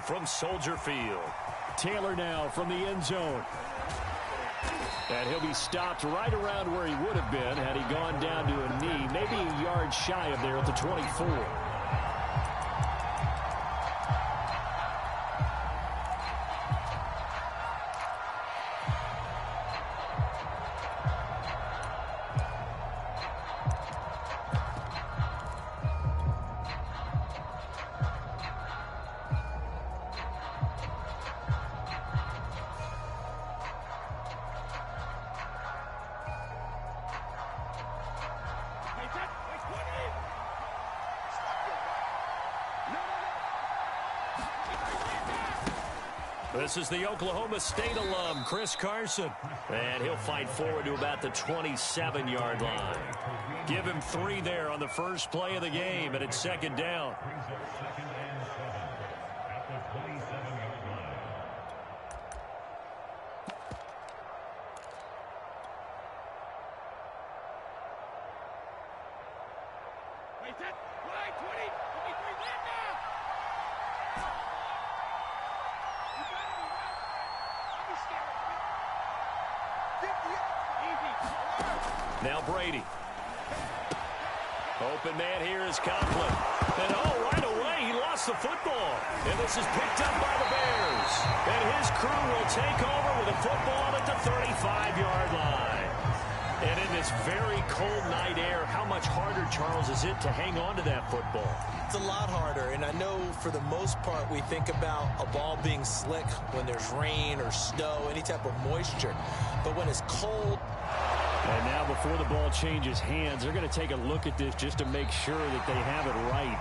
from Soldier Field. Taylor now from the end zone. And he'll be stopped right around where he would have been had he gone down to a knee, maybe a yard shy of there at the 24. This is the Oklahoma State alum, Chris Carson. And he'll fight forward to about the 27-yard line. Give him 3 there on the first play of the game, and it's second down. Now Brady. Open man here is Conklin. And right away, he lost the football. And this is picked up by the Bears. And his crew will take over with a football at the 35-yard line. And in this very cold night air, how much harder, Charles, is it to hang on to that football? It's a lot harder, and I know for the most part we think about a ball being slick when there's rain or snow, any type of moisture. But when it's cold... And now before the ball changes hands, they're going to take a look at this just to make sure that they have it right.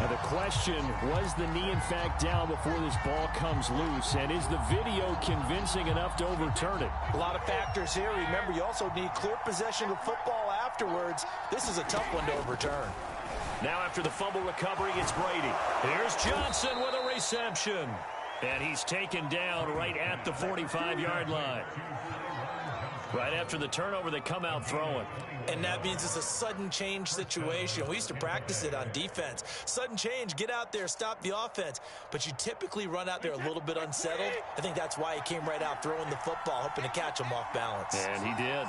Now the question, was the knee in fact down before this ball comes loose? And is the video convincing enough to overturn it? A lot of factors here. Remember, you also need clear possession of football afterwards. This is a tough one to overturn. Now after the fumble recovery, it's Brady. Here's Johnson with a reception. And he's taken down right at the 45-yard line. Right after the turnover, they come out throwing. And that means it's a sudden change situation. We used to practice it on defense. Sudden change, get out there, stop the offense. But you typically run out there a little bit unsettled. I think that's why he came right out throwing the football, hoping to catch him off balance. And he did.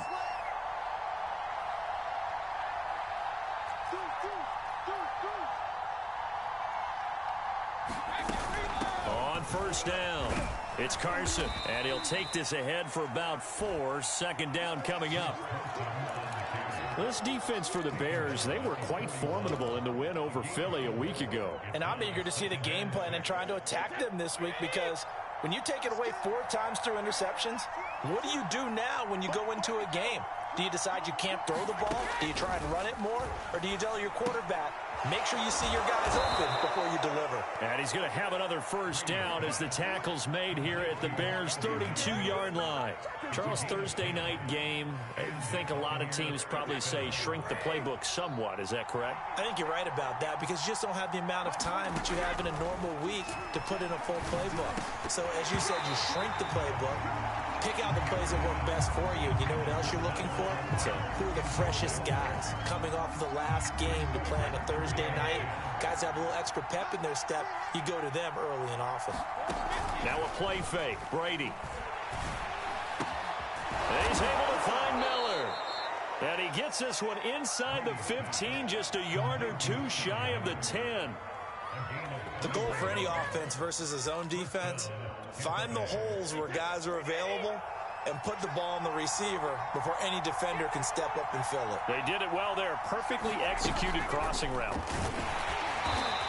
First down. It's Carson, and he'll take this ahead for about 4. Second down coming up. This defense for the Bears, they were quite formidable in the win over Philly a week ago. And I'm eager to see the game plan and trying to attack them this week, because when you take it away 4 times through interceptions, what do you do now when you go into a game? Do you decide you can't throw the ball? Do you try and run it more? Or do you tell your quarterback, make sure you see your guys open before you deliver? And he's going to have another first down as the tackle's made here at the Bears' 32-yard line. Charles, Thursday night game, I think a lot of teams probably say shrink the playbook somewhat. Is that correct? I think you're right about that, because you just don't have the amount of time that you have in a normal week to put in a full playbook. So, as you said, you shrink the playbook, pick out the plays that work best for you. You know what else you're looking for? So, who are the freshest guys coming off the last game to play on a Thursday night? Guys have a little extra pep in their step. You go to them early and often. Now a play fake. Brady. And he's able to find Miller. And he gets this one inside the 15, just a yard or 2 shy of the 10. The goal for any offense versus a zone defense, find the holes where guys are available and put the ball on the receiver before any defender can step up and fill it. They did it well there. Perfectly executed crossing route.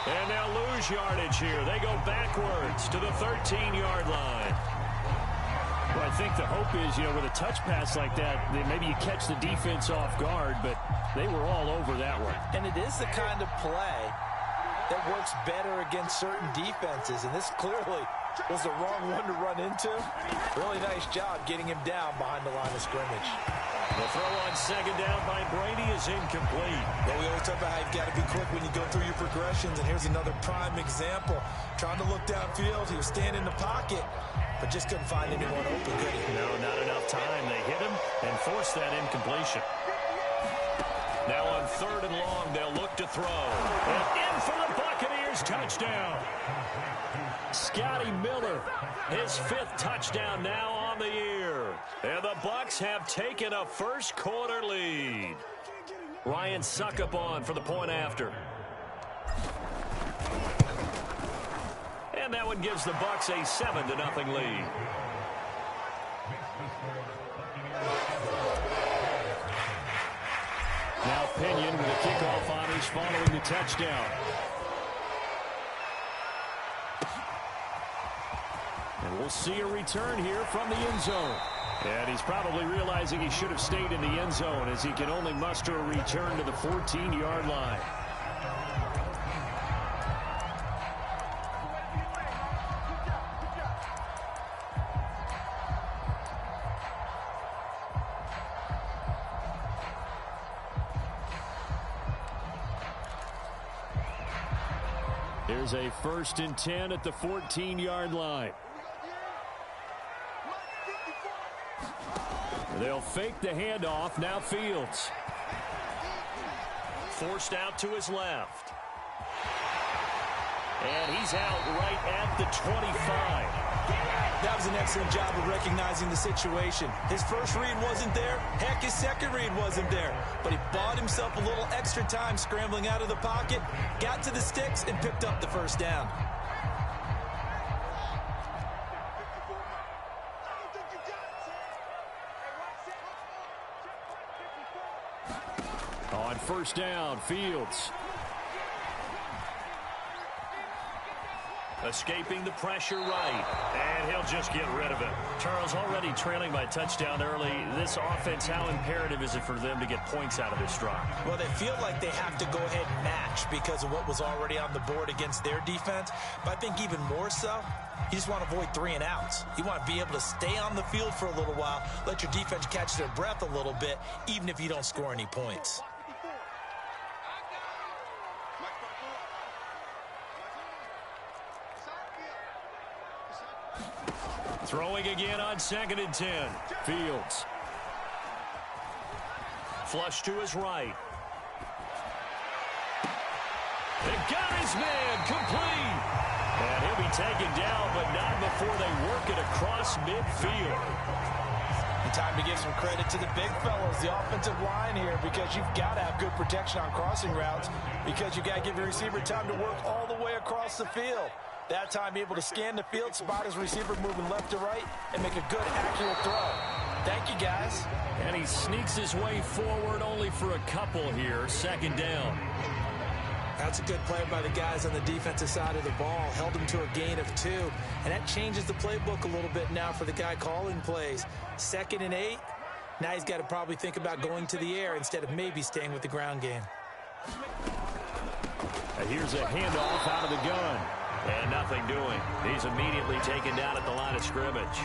And they'll lose yardage here. They go backwards to the 13-yard line. Well, I think the hope is, with a touch pass like that, maybe you catch the defense off guard, but they were all over that one. And it is the kind of play that works better against certain defenses, and this clearly was the wrong one to run into. Really nice job getting him down behind the line of scrimmage. The throw on second down by Brady is incomplete. Well, we always talk about how you've got to be quick when you go through your progressions, and here's another prime example. Trying to look downfield, he was standing in the pocket, but just couldn't find anyone open, could he? No, not enough time. They hit him and forced that incompletion. Now on 3rd and long, they'll look to throw. And in for the bucket first touchdown. Scotty Miller, his 5th touchdown now on the year. And the Bucs have taken a first quarter lead. Ryan Suckup on for the point after. And that one gives the Bucs a 7-0 lead. Now Pinion with a kickoff honors following the touchdown. And we'll see a return here from the end zone. And he's probably realizing he should have stayed in the end zone as he can only muster a return to the 14-yard line. Here's a 1st and 10 at the 14-yard line. They'll fake the handoff. Now Fields. Forced out to his left. And he's out right at the 25. That was an excellent job of recognizing the situation. His first read wasn't there. Heck, his second read wasn't there. But he bought himself a little extra time scrambling out of the pocket, got to the sticks, and picked up the first down. On first down, Fields. Escaping the pressure right. And he'll just get rid of it. Charles, already trailing by touchdown early. This offense, how imperative is it for them to get points out of this drive? Well, they feel like they have to go ahead and match because of what was already on the board against their defense. But I think even more so, you just want to avoid 3 and outs. You want to be able to stay on the field for a little while, let your defense catch their breath a little bit, even if you don't score any points. Throwing again on 2nd and 10. Fields. Flush to his right. They got his man complete. And he'll be taken down, but not before they work it across midfield. Time to give some credit to the big fellas, the offensive line here, because you've got to have good protection on crossing routes because you've got to give your receiver time to work all the way across the field. That time able to scan the field, spot his receiver moving left to right, and make a good, accurate throw. Thank you, guys. And he sneaks his way forward only for a couple here. 2nd down. That's a good play by the guys on the defensive side of the ball. Held him to a gain of 2. And that changes the playbook a little bit now for the guy calling plays. 2nd and 8. Now he's got to probably think about going to the air instead of maybe staying with the ground game. And here's a handoff out of the gun. And nothing doing. He's immediately taken down at the line of scrimmage.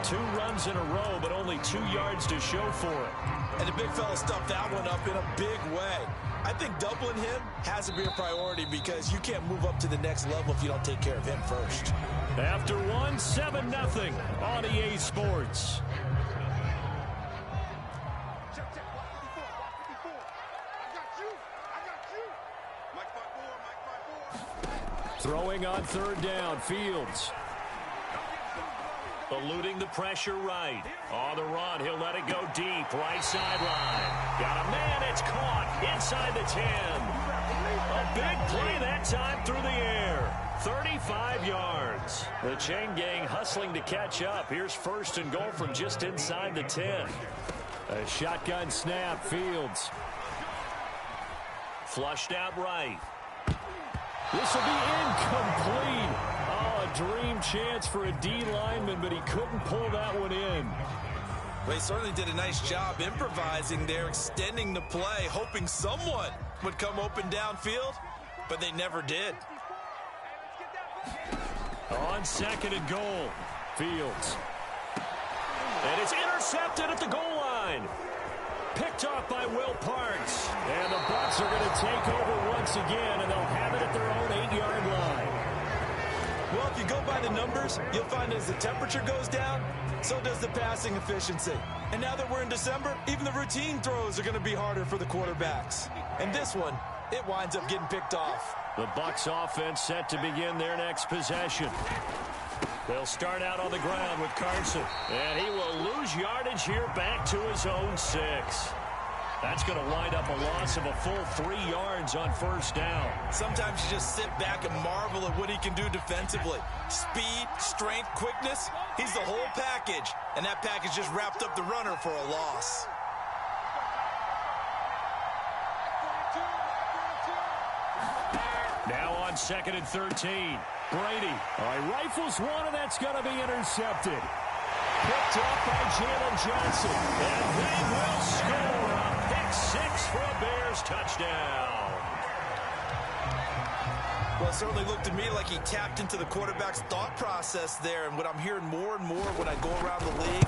2 runs in a row, but only 2 yards to show for it. And the big fella stuffed that one up in a big way. I think doubling him has to be a priority because you can't move up to the next level if you don't take care of him first. After 1, 7-0 on EA Sports. Throwing on 3rd down, Fields. Eluding the pressure right. On the run, he'll let it go deep. Right sideline. Got a man, it's caught inside the 10. A big play that time through the air. 35 yards. The chain gang hustling to catch up. Here's 1st and goal from just inside the 10. A shotgun snap, Fields. Flushed out right. This will be incomplete. Oh, a dream chance for a D lineman, but he couldn't pull that one in. Well, he certainly did a nice job improvising there, extending the play, hoping someone would come open downfield, but they never did. On 2nd and goal, Fields. And it's intercepted at the goal line. Picked off by Will Parks. And the Bucs are going to take over once again, and they'll have it at their own 8-yard line. Well, if you go by the numbers, you'll find as the temperature goes down, so does the passing efficiency. And now that we're in December, even the routine throws are going to be harder for the quarterbacks. And this one, it winds up getting picked off. The Bucs offense set to begin their next possession. They'll start out on the ground with Carson. And he will lose yardage here back to his own 6. That's going to wind up a loss of a full 3 yards on first down. Sometimes you just sit back and marvel at what he can do defensively. Speed, strength, quickness, he's the whole package. And that package just wrapped up the runner for a loss. Now on 2nd and 13. Brady. All right, rifles one, and that's going to be intercepted. Picked up by Jalen Johnson. And they will score a pick 6 for a Bears touchdown. Well, it certainly looked to me like he tapped into the quarterback's thought process there. And what I'm hearing more and more when I go around the league,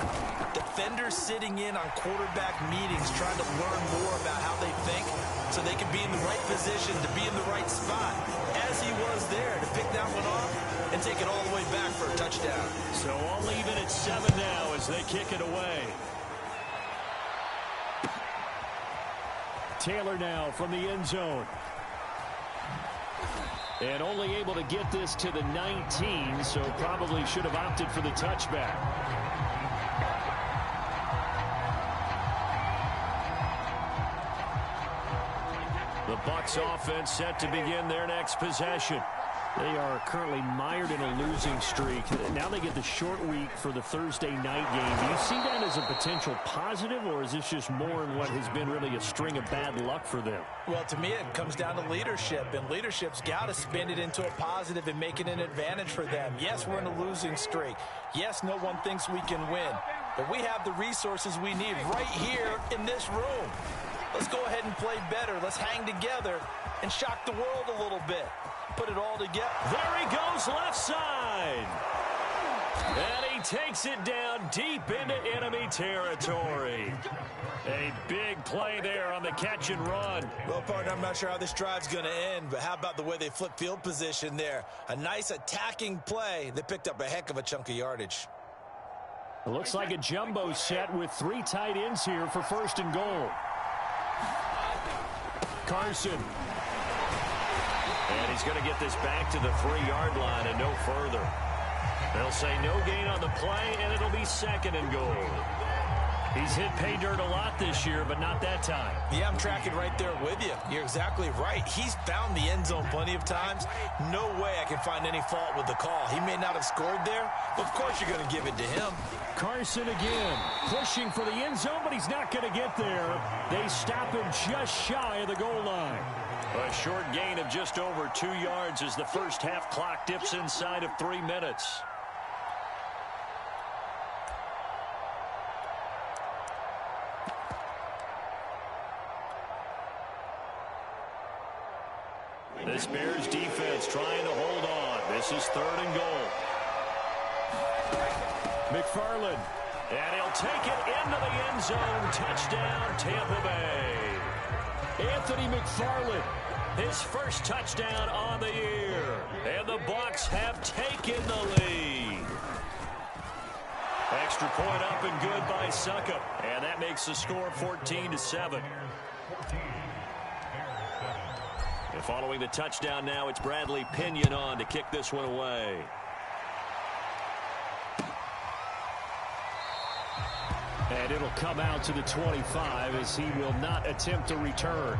defenders sitting in on quarterback meetings trying to learn more about how they think so they can be in the right position to be in the right spot, as he was there to pick that one off and take it all the way back for a touchdown. So I'll leave it at 7 now as they kick it away. Taylor now from the end zone. And only able to get this to the 19, so probably should have opted for the touchback. The Bucs offense set to begin their next possession. They are currently mired in a losing streak. Now they get the short week for the Thursday night game. Do you see that as a potential positive, or is this just more in what has been really a string of bad luck for them? Well, to me, it comes down to leadership, and leadership's got to spin it into a positive and make it an advantage for them. Yes, we're in a losing streak. Yes, no one thinks we can win, but we have the resources we need right here in this room. Let's go ahead and play better. Let's hang together and shock the world a little bit. Put it all together. There he goes left side. And he takes it down deep into enemy territory. A big play there on the catch and run. Well, partner, I'm not sure how this drive's going to end, but how about the way they flip field position there? A nice attacking play. They picked up a heck of a chunk of yardage. It looks like a jumbo set with 3 tight ends here for 1st and goal. Carson. And he's going to get this back to the 3-yard line and no further. They'll say no gain on the play, and it'll be 2nd and goal. He's hit pay dirt a lot this year, but not that time. Yeah, I'm tracking right there with you. You're exactly right. He's found the end zone plenty of times. No way I can find any fault with the call. He may not have scored there, but of course you're going to give it to him. Carson again, pushing for the end zone, but he's not going to get there. They stop him just shy of the goal line. A short gain of just over 2 yards as the first half clock dips inside of 3 minutes. This Bears defense trying to hold on. This is 3rd and goal. McFarland. And he'll take it into the end zone. Touchdown, Tampa Bay. Anthony McFarland, his first touchdown on the year. And the Bucs have taken the lead. Extra point up and good by Suckup. And that makes the score 14-7. And following the touchdown now, it's Bradley Pinion on to kick this one away. And it'll come out to the 25 as he will not attempt a return.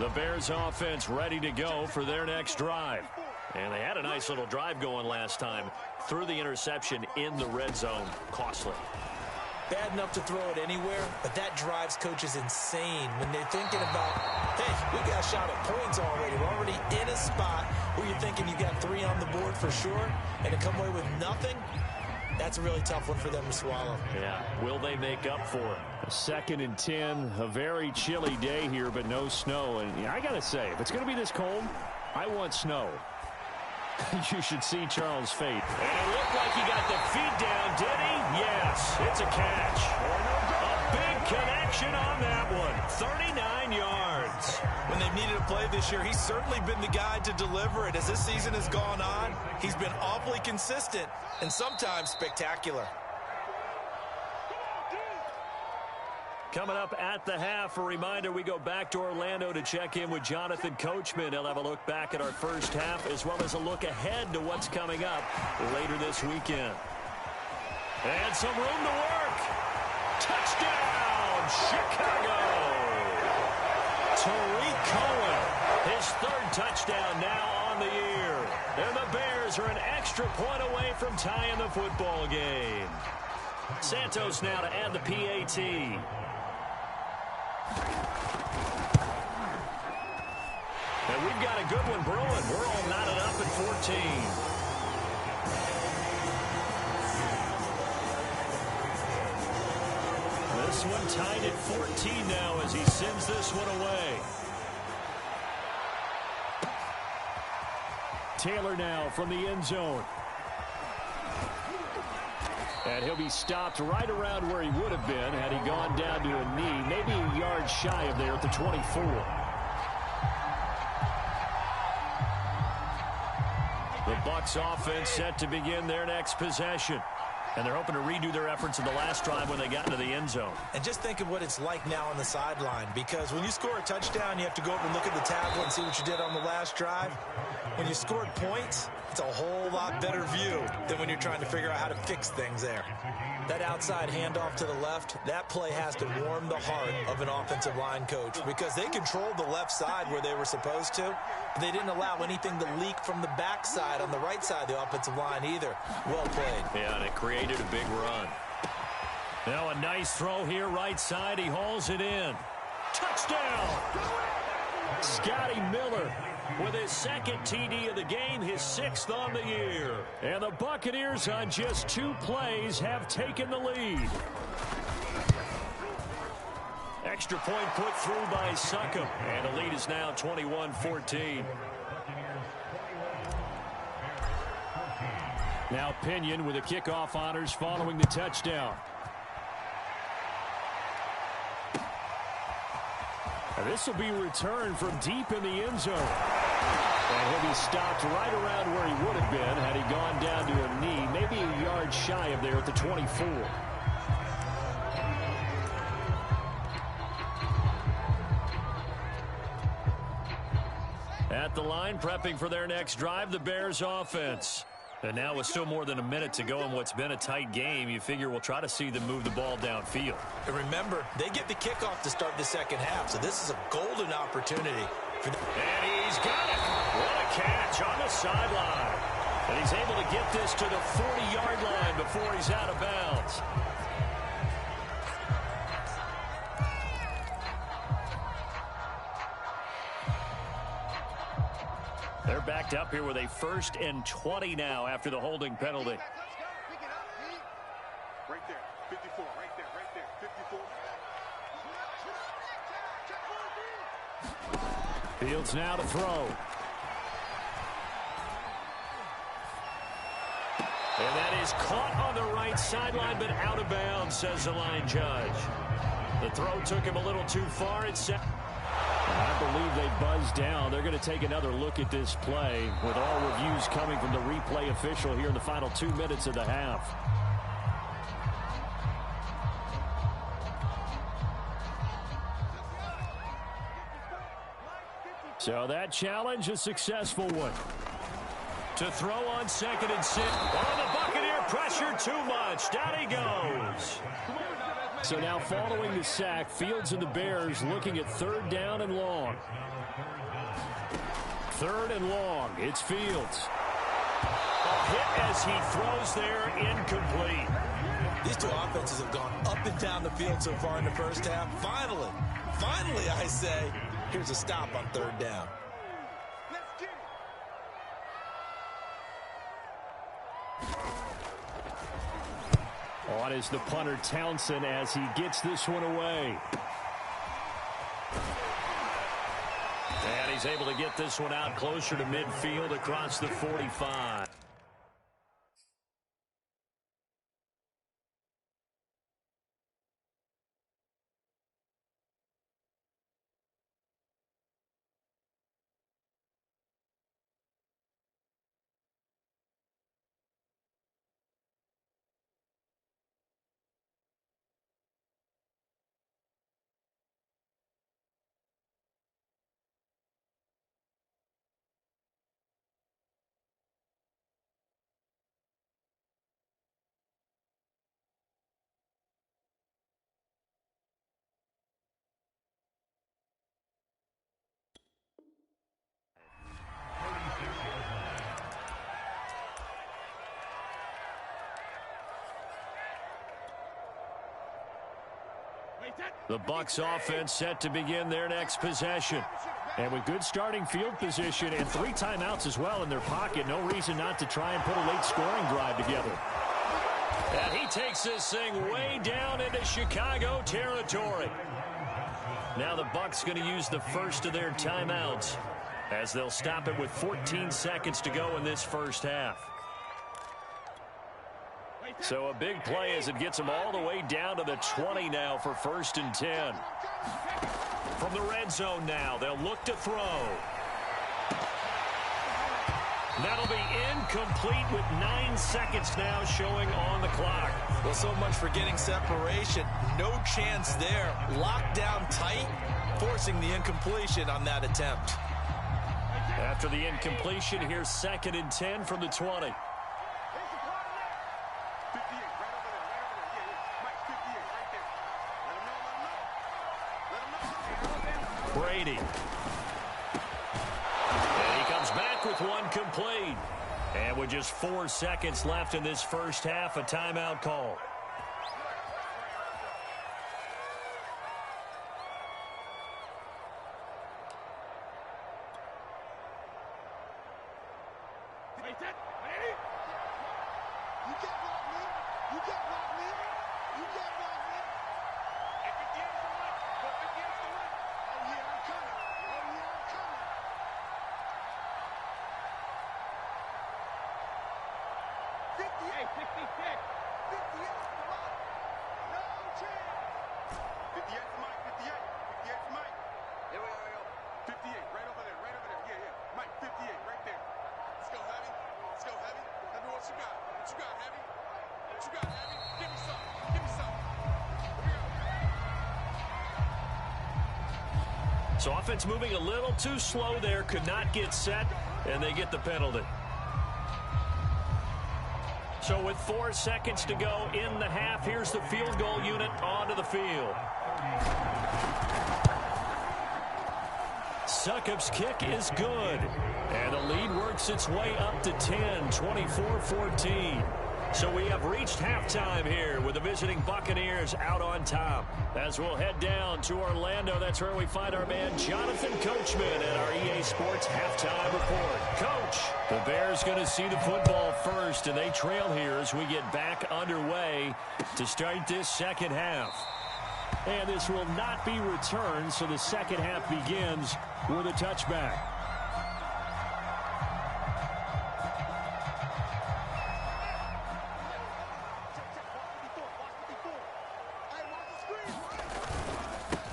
The Bears offense ready to go for their next drive. And they had a nice little drive going last time. Threw the interception in the red zone. Costly. Bad enough to throw it anywhere, but that drives coaches insane when they're thinking about, hey, we got a shot at points already. We're already in a spot where you're thinking you got 3 on the board for sure, and to come away with nothing, that's a really tough one for them to swallow. Yeah, will they make up for it? 2nd and 10, a very chilly day here, but no snow. And I got to say, if it's going to be this cold, I want snow. You should see Charles' fate. And it looked like he got the feet down, did he? Yes, it's a catch. A big connection on that one. 39 yards. When they've needed a play this year, he's certainly been the guy to deliver it. As this season has gone on, he's been awfully consistent and sometimes spectacular. Coming up at the half, a reminder, we go back to Orlando to check in with Jonathan Coachman. He'll have a look back at our first half as well as a look ahead to what's coming up later this weekend. And some room to work. Touchdown, Chicago. Tariq Cohen, his third touchdown now on the year. And the Bears are an extra point away from tying the football game. Santos now to add the PAT. And we've got a good one brewing. We're all knotted up at 14. This one tied at 14 now as he sends this one away. Taylor now from the end zone. And he'll be stopped right around where he would have been had he gone down to a knee, maybe a yard shy of there at the 24. The Bucs offense set to begin their next possession. And they're hoping to redo their efforts in the last drive when they got into the end zone. And just think of what it's like now on the sideline, because when you score a touchdown, you have to go up and look at the tablet and see what you did on the last drive. When you scored points, it's a whole lot better view than when you're trying to figure out how to fix things there. That outside handoff to the left, that play has to warm the heart of an offensive line coach because they controlled the left side where they were supposed to, but they didn't allow anything to leak from the backside on the right side of the offensive line either. Well played. Yeah, and it created a big run. Now a nice throw here right side. He hauls it in. Touchdown! Scotty Miller with his second TD of the game, his sixth on the year. And the Buccaneers on just 2 plays have taken the lead. Extra point put through by Succop. And the lead is now 21-14. Now Pinion with the kickoff honors following the touchdown. And this will be returned from deep in the end zone. And he'll be stopped right around where he would have been had he gone down to a knee, maybe a yard shy of there at the 24. At the line, prepping for their next drive, the Bears offense. And now with still more than a minute to go in what's been a tight game, you figure we'll try to see them move the ball downfield. And remember, they get the kickoff to start the second half, so this is a golden opportunity. And he's got it. What a catch on the sideline. And he's able to get this to the 40-yard line before he's out of bounds. They're backed up here with a 1st and 20 now after the holding penalty. Right there, 54, right there, 54. Fields now to throw. And that is caught on the right sideline, but out of bounds, says the line judge. The throw took him a little too far. It's set. I believe they buzzed down. They're going to take another look at this play with all reviews coming from the replay official here in the final 2 minutes of the half. So that challenge, a successful one. To throw on 2nd and 6. Oh, the Buccaneer pressure too much. Down he goes. So now following the sack, Fields and the Bears looking at 3rd down and long. 3rd and long. It's Fields. A hit as he throws there, incomplete. These two offenses have gone up and down the field so far in the first half. Finally, I say, here's a stop on 3rd down. On is the punter Townsend as he gets this one away. And he's able to get this one out closer to midfield across the 45. The Bucs offense set to begin their next possession. And with good starting field position and 3 timeouts as well in their pocket, no reason not to try and put a late scoring drive together. And he takes this thing way down into Chicago territory. Now the Bucs going to use the first of their timeouts as they'll stop it with 14 seconds to go in this first half. So a big play as it gets them all the way down to the 20 now for 1st and 10. From the red zone now, they'll look to throw. That'll be incomplete with 9 seconds now showing on the clock. Well, so much for getting separation. No chance there. Locked down tight, forcing the incompletion on that attempt. After the incompletion, here's 2nd and 10 from the 20. Brady. And he comes back with one complete. And with just 4 seconds left in this first half, a timeout call. So offense moving a little too slow there, could not get set, and they get the penalty. So with 4 seconds to go in the half, here's the field goal unit onto the field. Succop's kick is good. And the lead works its way up to 10, 24-14. So we have reached halftime here with the visiting Buccaneers out on top. As we'll head down to Orlando, that's where we find our man Jonathan Coachman at our EA Sports Halftime Report. Coach, the Bears going to see the football first, and they trail here as we get back underway to start this second half. And this will not be returned, so the second half begins with a touchback.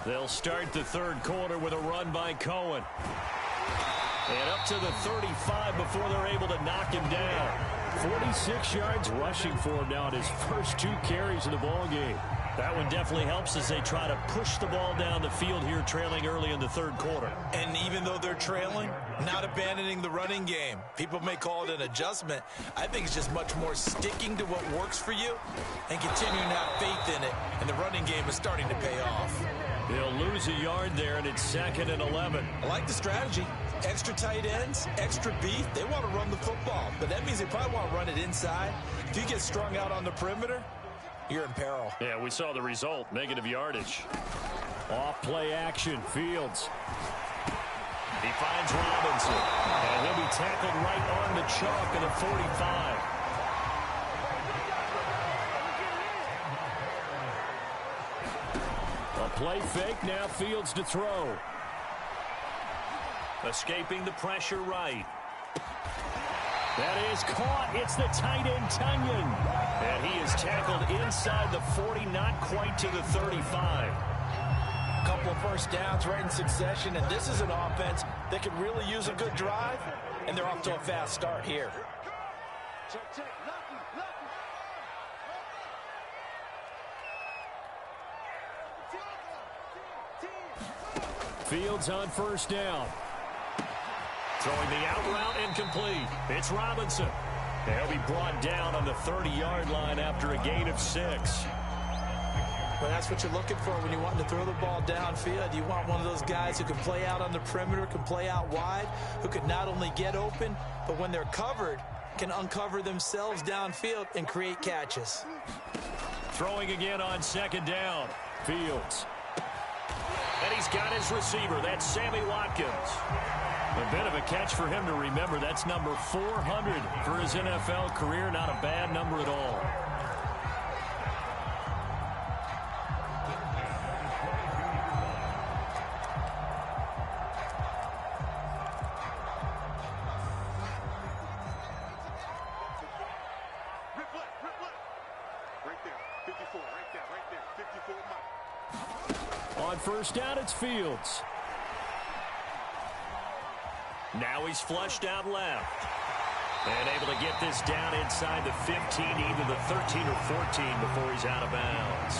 They'll start the third quarter with a run by Cohen. And up to the 35 before they're able to knock him down. 46 yards rushing for him now in his first 2 carries of the ball game. That one definitely helps as they try to push the ball down the field here, trailing early in the third quarter. And even though they're trailing, not abandoning the running game. People may call it an adjustment. I think it's just much more sticking to what works for you and continuing to have faith in it. And the running game is starting to pay off. They'll lose a yard there, and it's 2nd and 11. I like the strategy. Extra tight ends, extra beef. They want to run the football, but that means they probably want to run it inside. If you get strung out on the perimeter, you're in peril. Yeah, we saw the result, negative yardage. Off play action, Fields. He finds Robinson, and he'll be tackled right on the chalk of the 45. A play fake, now Fields to throw. Escaping the pressure right. That is caught. It's the tight end, Tunyon. And he is tackled inside the 40, not quite to the 35. A couple of first downs right in succession, and this is an offense that could really use a good drive, and they're off to a fast start here. Fields on first down. Throwing the out route incomplete. It's Robinson. He'll be brought down on the 30-yard line after a gain of 6. Well, that's what you're looking for when you want to throw the ball downfield. You want one of those guys who can play out on the perimeter, can play out wide, who can not only get open, but when they're covered, can uncover themselves downfield and create catches. Throwing again on 2nd down. Fields. And he's got his receiver. That's Sammy Watkins. A bit of a catch for him to remember. That's number 400 for his NFL career. Not a bad number at all. On first down, it's Fields. Now he's flushed out left. And able to get this down inside the 15, either the 13 or 14 before he's out of bounds.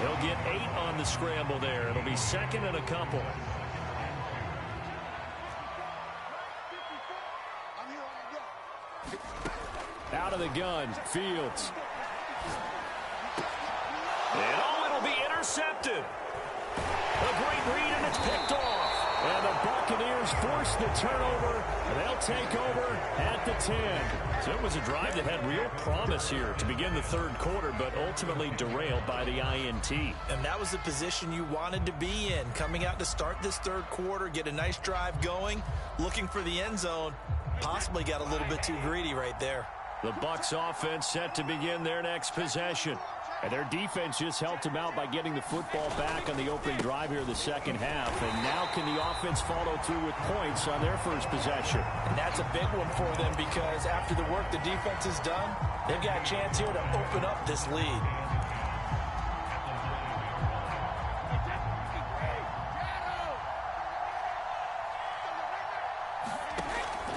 He'll get 8 on the scramble there. It'll be second and a couple. Out of the gun, Fields. And it'll be intercepted. A great read, and it's picked off. And the Buccaneers force the turnover. They'll take over at the 10. So it was a drive that had real promise here to begin the third quarter, but ultimately derailed by the INT. And that was the position you wanted to be in. Coming out to start this third quarter, get a nice drive going, looking for the end zone. Possibly got a little bit too greedy right there. The Bucs offense set to begin their next possession. And their defense just helped them out by getting the football back on the opening drive here in the second half. And now can the offense follow through with points on their first possession? And that's a big one for them because after the work the defense has done, they've got a chance here to open up this lead.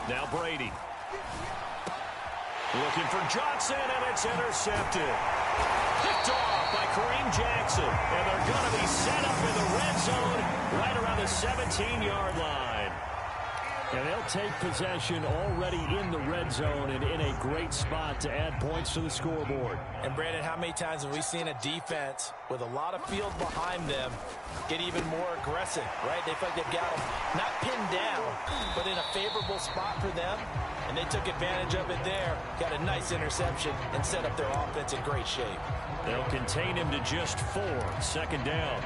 Now Brady. Looking for Johnson, and it's intercepted. Picked off by Kareem Jackson. And they're going to be set up in the red zone right around the 17-yard line. And they'll take possession already in the red zone and in a great spot to add points to the scoreboard. And, Brandon, how many times have we seen a defense with a lot of field behind them get even more aggressive, right? They feel like they've got them not pinned down, but in a favorable spot for them. And they took advantage of it there, got a nice interception, and set up their offense in great shape. They'll contain him to just 4. Second down.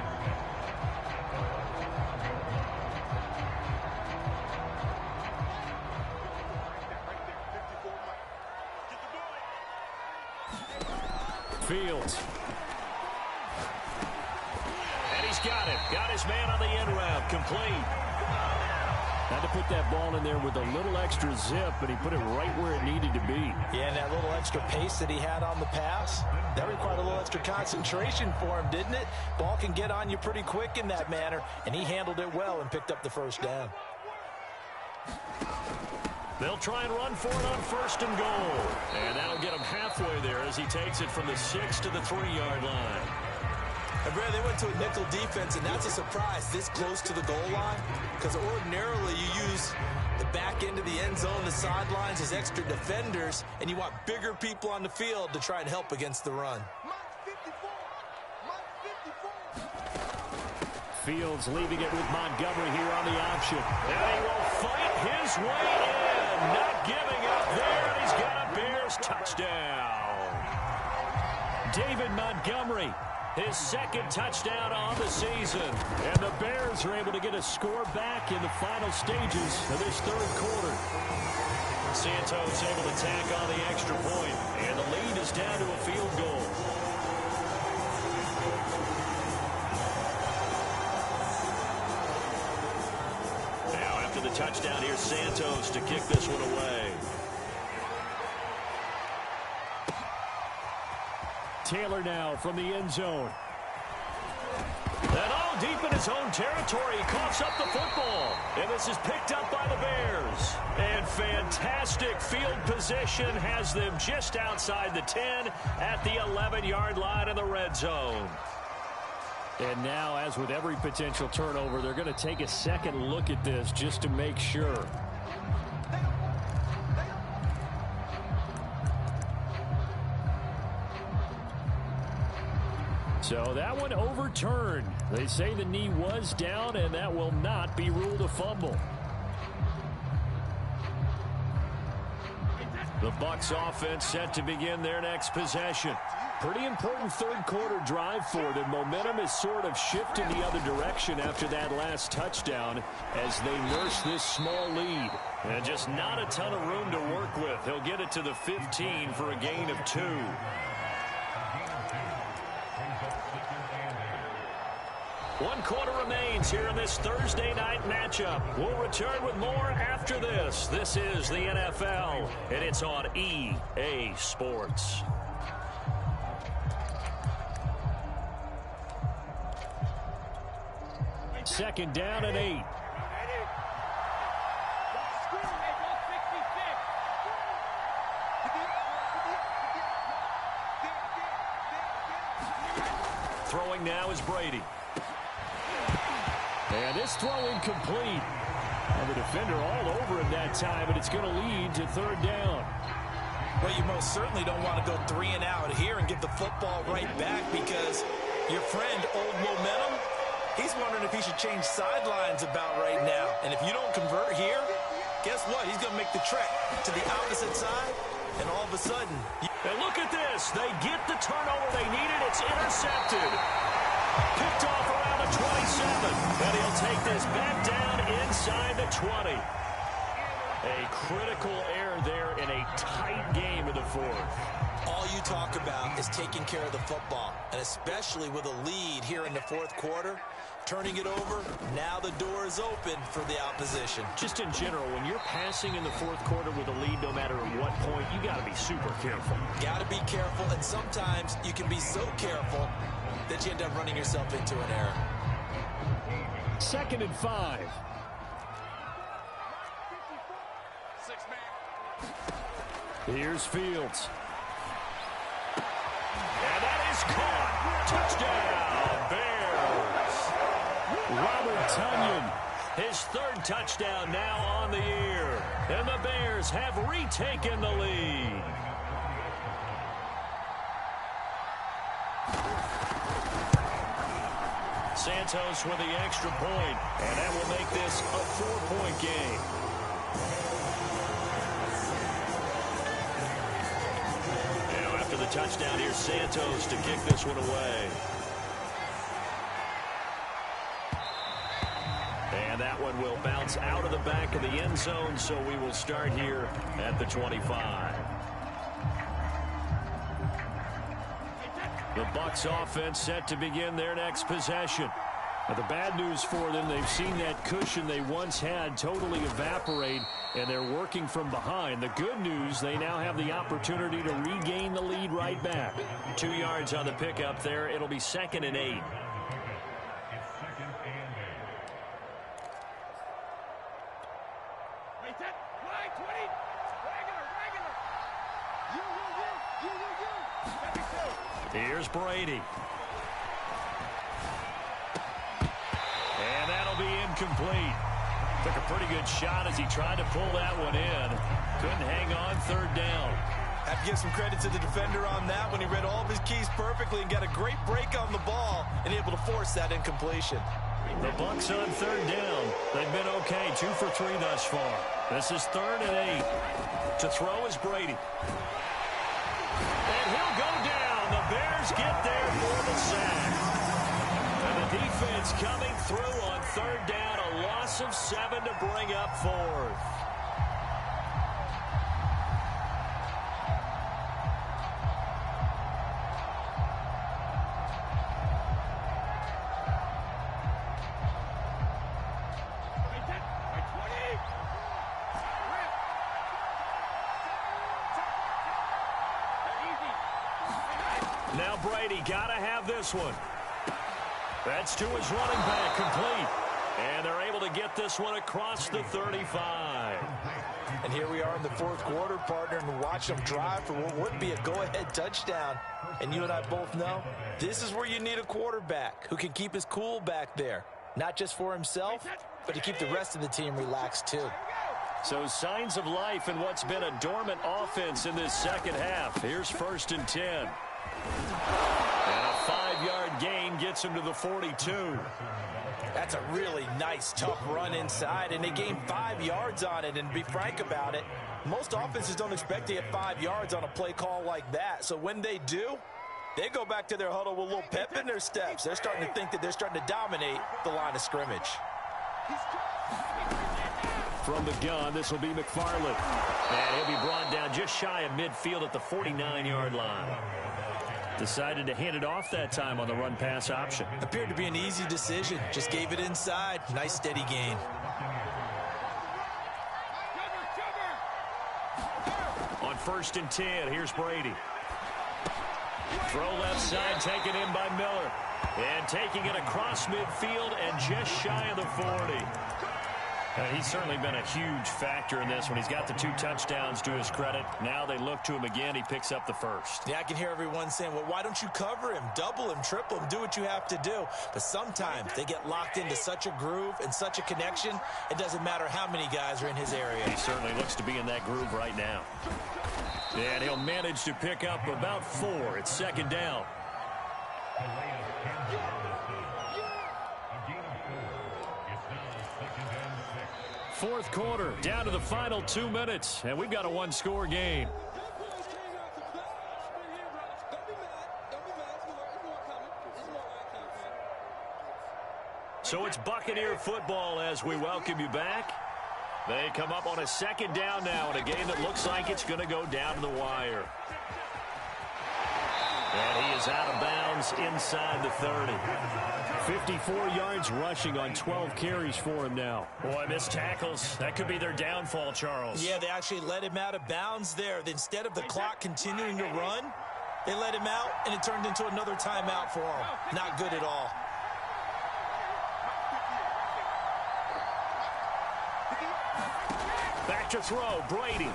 Fields. And he's got it. Got his man on the end route. Complete. Had to put that ball in there with a little extra zip, but he put it right where it needed to be. Yeah, and that little extra pace that he had on the pass, that required a little extra concentration for him, didn't it? Ball can get on you pretty quick in that manner, and he handled it well and picked up the first down. They'll try and run for it on first and goal. And that'll get him halfway there as he takes it from the 6 to the 3-yard line. And Brad, they went to a nickel defense, and that's a surprise this close to the goal line, because ordinarily you use the back end of the end zone, the sidelines as extra defenders, and you want bigger people on the field to try and help against the run. Fields leaving it with Montgomery here on the option. And he will fight his way in. Not giving up there, and he's got a Bears touchdown. David Montgomery, his second touchdown on the season. And the Bears are able to get a score back in the final stages of this third quarter. Santos able to tack on the extra point, and the lead is down to a field goal. Now after the touchdown, here's Santos to kick this one away. Taylor now from the end zone. And all deep in his own territory, he coughs up the football. And this is picked up by the Bears. And fantastic field position has them just outside the 10 at the 11-yard line in the red zone. And now, as with every potential turnover, they're going to take a second look at this just to make sure. So that one overturned. They say the knee was down, and that will not be ruled a fumble. The Bucs offense set to begin their next possession. Pretty important third quarter drive for them. Momentum is sort of shifted the other direction after that last touchdown as they nurse this small lead. And just not a ton of room to work with. He'll get it to the 15 for a gain of 2. One quarter remains here in this Thursday night matchup. We'll return with more after this. This is the NFL, and it's on EA Sports. Second down and 8. Throwing now is Brady. And this throw incomplete. And the defender all over him that time, and it's going to lead to third down. Well, you most certainly don't want to go 3 and out here and give the football right back because your friend, Old Momentum, he's wondering if he should change sidelines about right now. And if you don't convert here, guess what? He's going to make the trek to the opposite side, and all of a sudden... And look at this. They get the turnover they needed. It's intercepted. Picked off around the 27. And he'll take this back down inside the 20. A critical error there in a tight game in the fourth. All you talk about is taking care of the football, and especially with a lead here in the fourth quarter, turning it over, now the door is open for the opposition. Just in general, when you're passing in the fourth quarter with a lead, no matter at what point, you got to be super careful. Got to be careful, and sometimes you can be so careful that you end up running yourself into an error. 2nd and 5. Here's Fields. And that is caught. Touchdown, Bears. Robert Tonyan, his 3rd touchdown now on the year. And the Bears have retaken the lead. Santos with the extra point, and that will make this a 4-point game. After the touchdown, here's Santos to kick this one away. And that one will bounce out of the back of the end zone, so we will start here at the 25. The Bucs offense set to begin their next possession. Now, the bad news for them, they've seen that cushion they once had totally evaporate, and they're working from behind. The good news, they now have the opportunity to regain the lead right back. 2 yards on the pickup there. It'll be 2nd and 8. Here's Brady. And that'll be incomplete. Took a pretty good shot as he tried to pull that one in. Couldn't hang on, 3rd down. Have to give some credit to the defender on that when he read all of his keys perfectly and got a great break on the ball and able to force that incompletion. The Bucs on 3rd down. They've been okay, 2 for 3 thus far. This is 3rd and 8. To throw is Brady. And he'll go down. The Bears get there for the sack. And the defense coming through on 3rd down. A loss of 7 to bring up 4th. Now Brady got to have this one. That's to his running back, complete. And they're able to get this one across the 35. And here we are in the fourth quarter, partner, and watch them drive for what would be a go-ahead touchdown. And you and I both know this is where you need a quarterback who can keep his cool back there. Not just for himself, but to keep the rest of the team relaxed too. So signs of life in what's been a dormant offense in this second half. Here's 1st and 10. And a 5-yard gain gets him to the 42. That's a really nice, tough run inside, and they gained 5 yards on it. And to be frank about it, most offenses don't expect to get 5 yards on a play call like that. So when they do, They go back to their huddle with a little pep in their steps. They're starting to think that they're starting to dominate the line of scrimmage. From the gun, this will be McFarland. And he'll be brought down just shy of midfield at the 49-yard line. Decided to hand it off that time on the run-pass option. Appeared to be an easy decision. Just gave it inside. Nice, steady gain. On 1st and 10, here's Brady. Throw left side, taken in by Miller. And taking it across midfield and just shy of the 40. He's certainly been a huge factor in this when he's got the 2 touchdowns to his credit. Now they look to him again. He picks up the first. Yeah, I can hear everyone saying, well, why don't you cover him, double him, triple him, do what you have to do. But sometimes they get locked into such a groove and such a connection, it doesn't matter how many guys are in his area. He certainly looks to be in that groove right now. And he'll manage to pick up about 4. It's 2nd down. Fourth quarter, down to the final 2 minutes, and we've got a 1-score game. So it's Buccaneer football as we welcome you back. They come up on a 2nd down now in a game that looks like it's going to go down to the wire. And he is out of bounds inside the 30. 54 yards rushing on 12 carries for him now. Boy, missed tackles. That could be their downfall, Charles. Yeah, they actually let him out of bounds there. Instead of the clock continuing to run, they let him out, and it turned into another timeout for him. Not good at all. Back to throw, Brady.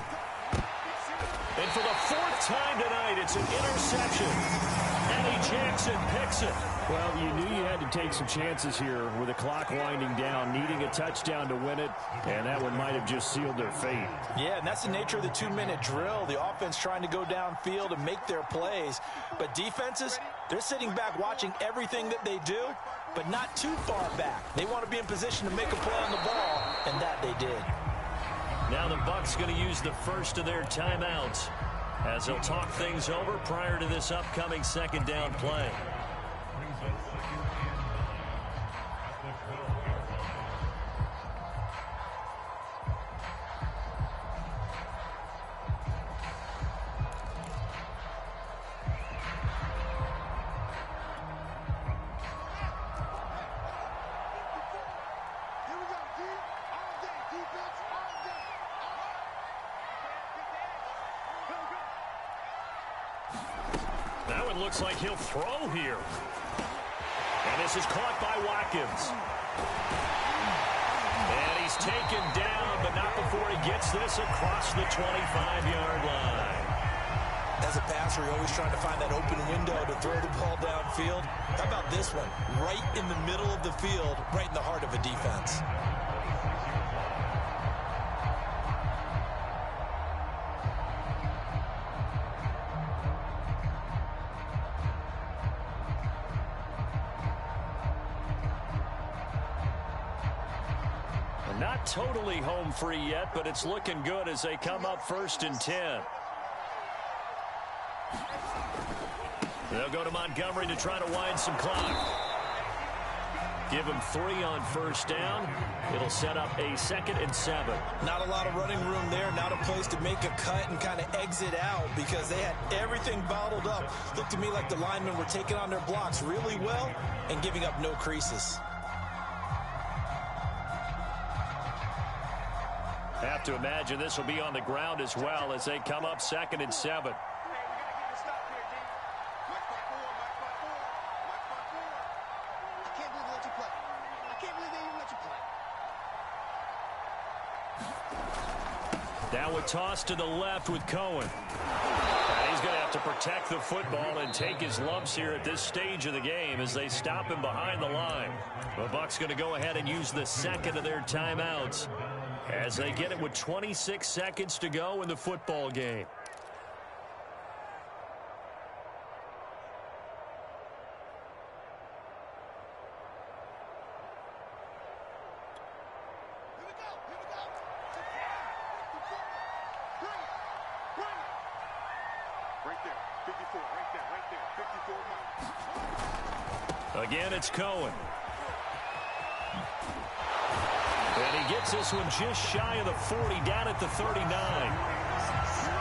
And for the 4th time tonight, it's an interception. Eddie Jackson picks it. Well, you knew you had to take some chances here with the clock winding down, needing a touchdown to win it, and that one might have just sealed their fate. Yeah, and that's the nature of the 2-minute drill. The offense trying to go downfield and make their plays. But defenses, they're sitting back watching everything that they do, but not too far back. They want to be in position to make a play on the ball, and that they did. Now the Bucs going to use the first of their timeouts as they'll talk things over prior to this upcoming 2nd down play. That one looks like he'll throw here. And this is caught by Watkins. And he's taken down, but not before he gets this across the 25-yard line. As a passer, you're always trying to find that open window to throw the ball downfield. How about this one? Right in the middle of the field, right in the heart of a defense. Not totally home free yet, but it's looking good as they come up 1st and 10. They'll go to Montgomery to try to wind some clock. Give him 3 on 1st down. It'll set up a 2nd and 7. Not a lot of running room there. Not a place to make a cut and kind of exit out because they had everything bottled up. Looked to me like the linemen were taking on their blocks really well and giving up no creases. Have to imagine this will be on the ground as well as they come up 2nd and 7. Now a toss to the left with Cohen. And he's going to have to protect the football and take his lumps here at this stage of the game as they stop him behind the line. The Bucs going to go ahead and use the 2nd of their timeouts as they get it with 26 seconds to go in the football game. Right there, 54, right there, 54. Again, it's Cohen. And he gets this one just shy of the 40, down at the 39.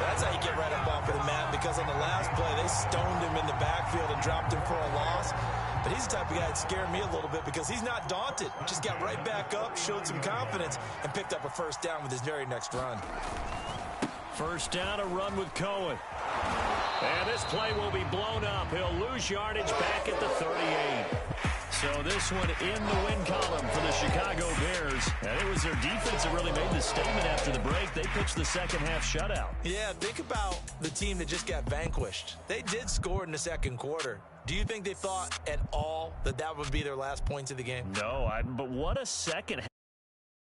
That's how you get right up off of the mat, because on the last play, they stoned him in the backfield and dropped him for a loss. But he's the type of guy that scared me a little bit because he's not daunted. Just got right back up, showed some confidence, and picked up a first down with his very next run. First down, a run with Cohen. And this play will be blown up. He'll lose yardage back at the 38. So this one in the win column for the Chicago Bears. And it was their defense that really made the statement after the break. They pitched the second half shutout. Yeah, think about the team that just got vanquished. They did score in the second quarter. Do you think they thought at all that that would be their last points of the game? No, but what a second half.